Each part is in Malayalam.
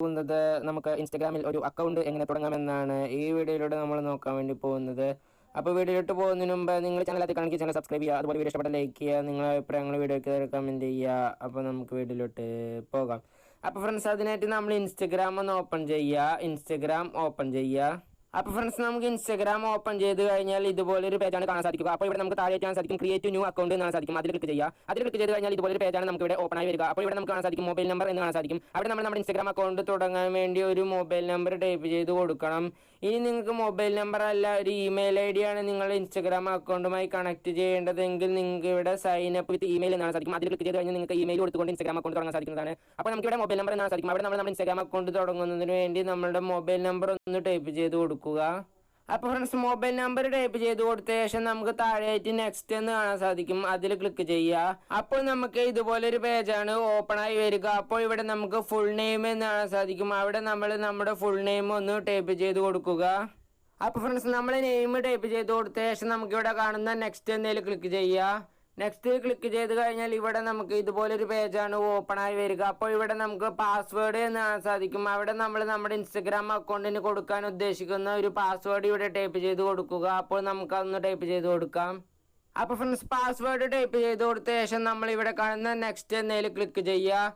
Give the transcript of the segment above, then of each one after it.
പോകുന്നത് നമുക്ക് ഇൻസ്റ്റാഗ്രാമിൽ ഒരു അക്കൗണ്ട് എങ്ങനെ തുടങ്ങാമെന്നാണ് ഈ വീഡിയോയിലൂടെ നമ്മൾ നോക്കാൻ വേണ്ടി പോകുന്നത്. അപ്പോൾ വീഡിയോയിലോട്ട് പോകുന്നതിന് മുമ്പ് നിങ്ങൾ ചാനൽ കാണിക്കുക, ചാനൽ സബ്സ്ക്രൈബ് ചെയ്യുക, അതുപോലെ വീഡിയോ ഇഷ്ടപ്പെട്ട ലൈക്ക് ചെയ്യുക, നിങ്ങളുടെ അഭിപ്രായങ്ങൾ വീഡിയോയ്ക്ക് കമൻറ്റ് ചെയ്യുക. അപ്പോൾ നമുക്ക് വീഡിയോയിലോട്ട് പോകാം. അപ്പോൾ ഫ്രണ്ട്സ്, അതിനായിട്ട് നമ്മൾ ഇൻസ്റ്റാഗ്രാം ഒന്ന് ഓപ്പൺ ചെയ്യുക. അപ്പോൾ ഫ്രണ്ട്സ്, നമുക്ക് ഇൻസ്റ്റാഗ്രാം ഓപ്പൺ ചെയ്ത് കഴിഞ്ഞാൽ ഇതുപോലൊരു പേജാണ് കാണാൻ സാധിക്കുക. അപ്പോൾ ഇവിടെ നമുക്ക് താഴെ കാണാൻ സാധിക്കും ക്രിയേറ്റ് ന്യൂ അക്കൗണ്ട് എന്ന് കാണാൻ സാധിക്കും. അതിൽ ക്ലിക്ക് ചെയ്യുക. അതിൽ ക്ലിക്ക് ചെയ്ത് കഴിഞ്ഞാൽ ഇതുപോലൊരു പേജാണ് നമുക്ക് ഇവിടെ ഓപ്പൺ ആയി വരിക. അപ്പോൾ ഇവിടെ നമുക്ക് കാണാൻ സാധിക്കും മൊബൈൽ നമ്പർ എന്ന് കാണാൻ സാധിക്കും. അവിടെ നമ്മൾ നമ്മുടെ ഇൻസ്റ്റാഗ്രാം അക്കൗണ്ട് തുടങ്ങാൻ വേണ്ടി ഒരു മൊബൈൽ നമ്പർ ടൈപ്പ് ചെയ്ത് കൊടുക്കണം. ഇനി നിങ്ങൾക്ക് മൊബൈൽ നമ്പർ അല്ല, ഒരു ഇമെയിൽ ഐ ഡിയാണ് നിങ്ങൾ ഇൻസ്റ്റാഗ്രാം അക്കൗണ്ടുമായി കണക്ട് ചെയ്യേണ്ടതെങ്കിൽ നിങ്ങൾക്ക് ഇവിടെ സൈൻ അപ്പ് വിത്ത് ഇമെയിൽ എന്നാണ് സാധിക്കും. അതിൽ ക്ലിക്ക് ചെയ്ത് കഴിഞ്ഞാൽ നിങ്ങൾക്ക് ഇമെയിൽ കൊടുത്തുകൊണ്ട് ഇൻസ്റ്റാഗ്രാം അക്കൗണ്ട് തുടങ്ങാൻ സാധിക്കുന്നതാണ്. അപ്പോൾ നമുക്ക് ഇവിടെ മൊബൈൽ നമ്പർ എന്നാണ് സാധിക്കും. അവിടെ നമ്മൾ നമ്മുടെ ഇൻസ്റ്റാഗ്രാം അക്കൗണ്ട് തുടങ്ങുന്നതിന് വേണ്ടി നമ്മുടെ മൊബൈൽ നമ്പർ ഒന്ന് ടൈപ്പ് ചെയ്ത് കൊടുക്കുക. അപ്പോൾ ഫ്രണ്ട്സ്, മൊബൈൽ നമ്പർ ടൈപ്പ് ചെയ്ത് കൊടുത്ത ശേഷം നമുക്ക് താഴെയായിട്ട് നെക്സ്റ്റ് എന്ന് കാണാൻ സാധിക്കും. അതിൽ ക്ലിക്ക് ചെയ്യുക. അപ്പോൾ നമുക്ക് ഇതുപോലൊരു പേജാണ് ഓപ്പൺ ആയി വരിക. അപ്പോൾ ഇവിടെ നമുക്ക് ഫുൾ നെയിം എന്ന് കാണാൻ സാധിക്കും. അവിടെ നമ്മൾ നമ്മുടെ ഫുൾ നെയിം ഒന്ന് ടൈപ്പ് ചെയ്ത് കൊടുക്കുക. അപ്പോൾ ഫ്രണ്ട്സ്, നമ്മൾ നെയിം ടൈപ്പ് ചെയ്ത് കൊടുത്ത ശേഷം നമുക്കിവിടെ കാണുന്ന നെക്സ്റ്റ് എന്നതിൽ ക്ലിക്ക് ചെയ്യുക. നെക്സ്റ്റ് ക്ലിക്ക് ചെയ്ത് കഴിഞ്ഞാൽ ഇവിടെ നമുക്ക് ഇതുപോലൊരു പേജാണ് ഓപ്പൺ ആയി വരിക. അപ്പോൾ ഇവിടെ നമുക്ക് പാസ്വേഡ് എന്ന് കാണാൻ സാധിക്കും. അവിടെ നമ്മൾ നമ്മുടെ ഇൻസ്റ്റഗ്രാം അക്കൗണ്ടിന് കൊടുക്കാൻ ഉദ്ദേശിക്കുന്ന ഒരു പാസ്വേഡ് ഇവിടെ ടൈപ്പ് ചെയ്ത് കൊടുക്കുക. അപ്പോൾ നമുക്കതൊന്ന് ടൈപ്പ് ചെയ്ത് കൊടുക്കാം. അപ്പോൾ ഫ്രണ്ട്സ്, പാസ്വേഡ് ടൈപ്പ് ചെയ്ത് കൊടുത്ത ശേഷം നമ്മൾ ഇവിടെ കാണുന്ന നെക്സ്റ്റ് എന്നതിൽ ക്ലിക്ക് ചെയ്യുക.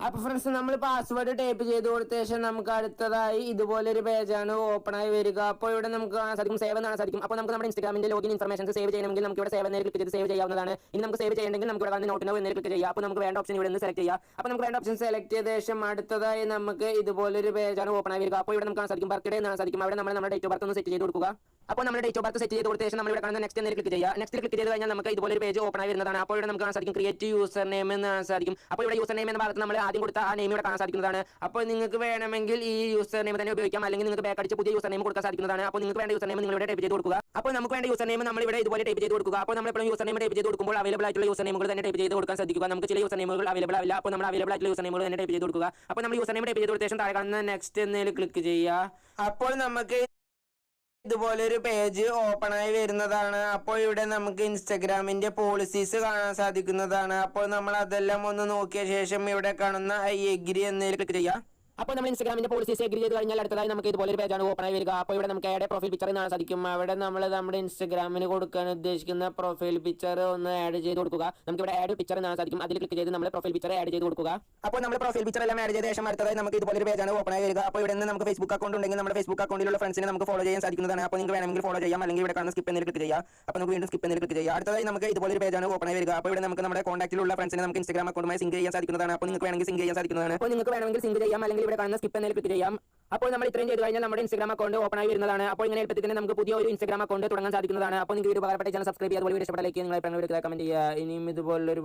അപ്പോൾ ഫ്രണ്ട്സ്, നമ്മൾ പാസ്വേഡ് ടൈപ്പ് ചെയ്ത് കൊടുത്ത ശേഷം നമുക്ക് അടുത്തതായി ഇതുപോലൊരു പേജാണ് ഓപ്പൺ ആയി വരിക. അപ്പോൾ ഇവിടെ നമുക്ക് കാണാൻ സാധിക്കും സേവ് എന്നാണ് സാധിക്കും. അപ്പോൾ നമുക്ക് നമ്മുടെ ഇൻസ്റ്റാഗ്രാമിന്റെ ലോഗിൻ ഇൻഫർമേഷൻസ് സേവ് ചെയ്യണമെങ്കിൽ നമുക്ക് ഇവിടെ സേവ് എന്നതിൽ ക്ലിക്ക് ചെയ്ത് സേവ് ചെയ്യാവുന്നതാണ്. ഇനി നമുക്ക് സേവ് ചെയ്യണമെങ്കിൽ നമുക്ക് ഇവിടെ നോട്ട് നൗ എന്നതിൽ ക്ലിക്ക് ചെയ്യാം. അപ്പോൾ നമുക്ക് വേണ്ട ഓപ്ഷൻ ഇവിടെ നിന്ന് സെലക്ട് ചെയ്യാം. അപ്പോൾ നമുക്ക് വേണ്ട ഓപ്ഷൻ സെലക്ട് ചെയ്ത ശേഷം അടുത്തതായി നമുക്ക് ഇതുപോലൊരു പേജാണ് ഓപ്പൺ ആയി വരിക. അപ്പോൾ ഇവിടെ നമുക്ക് കാണാൻ സാധിക്കും ബർത്ത്ഡേ എന്നാണ് സാധിക്കും. അവിടെ നമ്മൾ നമ്മുടെ ഡേറ്റ് ഓഫ് ബർത്ത് ഒന്ന് സെറ്റ് ചെയ്ത് കൊടുക്കുക. അപ്പോൾ നമ്മുടെ ഡേറ്റ് ഓഫ് ബർത്ത് സെറ്റ് ചെയ്ത് കൊടുത്ത ശേഷം നമ്മൾ ഇവിടെ കാണുന്ന നെക്സ്റ്റ് എന്നതിൽ ക്ലിക്ക് ചെയ്യുക. നെക്സ്റ്റ് ക്ലിക്ക് ചെയ്ത് കഴിഞ്ഞാൽ നമുക്ക് ഇതുപോലൊരു പേജ് ഓപ്പൺ ആയി വരുന്നതാണ്. അപ്പോൾ ഇവിടെ നമുക്ക് കാണാൻ സാധിക്കും ക്രിയേറ്റ് യൂസർ നെയിം എന്ന് കാണാൻ സാധിക്കും. അപ്പോൾ ഇവിടെ യൂസർ നെയിം എന്ന ഭാഗത്ത് നമ്മൾ ആദ്യം കൊടുത്ത ആ നെയിം ഇവിടെ കാണാൻ സാധിക്കുന്നതാണ്. അപ്പോൾ നിങ്ങൾക്ക് വേണമെങ്കിൽ ഈ യൂസർ നെയിം തന്നെ ഉപയോഗിക്കാം, അല്ലെങ്കിൽ നിങ്ങൾക്ക് ബാക്ക് അടിച്ച് പുതിയ യൂസർ നെയിം കൊടുക്കാൻ സാധിക്കുന്നതാണ്. അപ്പോൾ നിങ്ങൾക്ക് വേണ്ട യൂസർ നെയിം നിങ്ങൾ ഇവിടെ ടൈപ്പ് ചെയ്ത് കൊടുക്കുക. അപ്പോൾ നമുക്ക് വേണ്ട യൂസർ നെയിം നമ്മൾ ഇവിടെ ഇതുപോലെ ടൈപ്പ് ചെയ്ത് കൊടുക്കുക. അപ്പോൾ നമ്മൾ എപ്പോഴും യൂസർ നെയിം ടൈപ്പ് ചെയ്ത് കൊടുക്കുമ്പോൾ അവൈലബിൾ ആയിട്ടുള്ള യൂസർ നെയിമുകൾ തന്നെ ടൈപ്പ് ചെയ്ത് കൊടുക്കാൻ സാധിക്കുക. നമുക്ക് ചില യൂസർ നെയിമുകൾ അവൈലബിൾ ആവില്ല. അപ്പോൾ നമ്മൾ അവൈലബിൾ ആയിട്ടുള്ള യൂസർ നെയിമുകൾ തന്നെ ടൈപ്പ് ചെയ്ത് കൊടുക്കുക. അപ്പോൾ നമ്മൾ യൂസർ നെയിം ടൈപ്പ് ചെയ്ത് കൊടുത്ത ശേഷം താഴെ കാണുന്ന നെക്സ്റ്റ് എന്നതിൽ ക്ലിക്ക് ചെയ്യുക. അപ്പോൾ നമുക്ക് ഇതുപോലൊരു പേജ് ഓപ്പൺ ആയി വരുന്നതാണ്. അപ്പോൾ ഇവിടെ നമുക്ക് ഇൻസ്റ്റഗ്രാമിന്റെ പോളിസീസ് കാണാൻ സാധിക്കുന്നതാണ്. അപ്പോൾ നമ്മൾ അതെല്ലാം ഒന്ന് നോക്കിയ ശേഷം ഇവിടെ കാണുന്ന ഐ എഗ്രി എന്നതിൽ ക്ലിക്ക് ചെയ്യുക. അപ്പോൾ നമ്മൾ ഇൻസ്റ്റാഗ്രാമിന്റെ പോളിസീസ് എഗ്രി ചെയ്ത് കഴിഞ്ഞാൽ അടുത്തതായി നമുക്ക് ഇതുപോലൊരു പേജാണ് ഓപ്പൺ ആയി വരിക. അപ്പോൾ ഇവിടെ നമുക്ക് ആഡ് പ്രൊഫൈൽ പിക്ചർ കാണാൻ സാധിക്കും. അവിടെ നമ്മൾ നമ്മുടെ ഇൻസ്റ്റാഗ്രാമിന് കൊടുക്കാൻ ഉദ്ദേശിക്കുന്ന പ്രൊഫൈൽ പിക്ചർ ഒന്ന് ആഡ് ചെയ്ത് കൊടുക്കുക. നമുക്ക് ഇവിടെ ആഡ് പിക്ചർ കാണാൻ സാധിക്കും. അതിൽ ക്ലിക്ക് ചെയ്ത് നമ്മൾ പ്രൊഫൈൽ പിക്ചർ ആഡ് ചെയ്ത് കൊടുക്കുക. അപ്പോൾ നമ്മൾ പ്രൊഫൈൽ പിക്ചർ എല്ലാം ആഡ് ചെയ്ത ശേഷം അടുത്തതായി നമുക്ക് ഇതുപോലൊരു പേജാണ് ഓപ്പൺ ആയി വരിക. അപ്പോൾ ഇവിടെ നിന്ന് നമുക്ക് ഫേസ്ബുക്ക് അക്കൗണ്ട് ഉണ്ടെങ്കിൽ നമ്മുടെ ഫേസ്ബുക്ക് അക്കൗണ്ടിലുള്ള ഫ്രണ്ട്സിനെ നമുക്ക് ഫോളോ ചെയ്യാൻ സാധിക്കുന്നതാണ്. അപ്പോൾ നിങ്ങൾക്ക് വേണമെങ്കിൽ ഫോളോ ചെയ്യാം, അല്ലെങ്കിൽ ഇവിടെ കാണുന്ന സ്കിപ്പ് എന്നതിൽ ക്ലിക്ക് ചെയ്യുക. അപ്പോൾ നമുക്ക് വീണ്ടും സ്കിപ്പ് എന്നതിൽ ക്ലിക്ക് ചെയ്യുക. അടുത്തതായി നമുക്ക് ഇതുപോലൊരു പേജാണ് ഓപ്പൺ ആയി വരിക. അപ്പോൾ ഇവിടെ നമുക്ക് നമ്മുടെ കോൺടാക്റ്റിലുള്ള ഫ്രണ്ട്സിനെ നമുക്ക് ഇൻസ്റ്റാഗ്രാം അക്കൗണ്ടുമായി സിങ്ക് ചെയ്യാൻ സാധിക്കുന്നതാണ്. അപ്പോൾ നിങ്ങൾക്ക് വേണമെങ്കിൽ സിങ്ക് ചെയ്യാൻ സാധിക്കുന്നതാണ്. അപ്പോൾ നിങ്ങൾക്ക് വേണമെങ്കിൽ സിങ്ക് ചെയ്യാം, അല്ലെങ്കിൽ ഇവിടെ കാണുന്ന സ്കിപ്പ് എന്നതിൽ ചെയ്യാം. അപ്പോൾ നമ്മൾ ഇത്രയും ചെയ്ത് കഴിഞ്ഞാൽ നമ്മുടെ ഇൻസ്റ്റാഗ്രാം അക്കൗണ്ട് ഓപ്പൺ ആയി വരുന്നതാണ്. അപ്പോൾ ഇങ്ങനെ എളുപ്പത്തിൽ തന്നെ നമുക്ക് പുതിയ ഒരു ഇൻസ്റ്റാഗ്രാം അക്കൗണ്ട് തുടങ്ങാൻ സാധിക്കുന്നതാണ്. അപ്പോൾ നിങ്ങൾക്ക് ഉപകാരപ്പെട്ട ചാനൽ സബ്സ്ക്രൈബ് ചെയ്യുക, അതുപോലെ ഇഷ്ടപ്പെട്ട ലൈക്ക് ചെയ്യുക, നിങ്ങളെ കമന്റ് ചെയ്യുക. ഇനിയും ഇതുപോലൊരു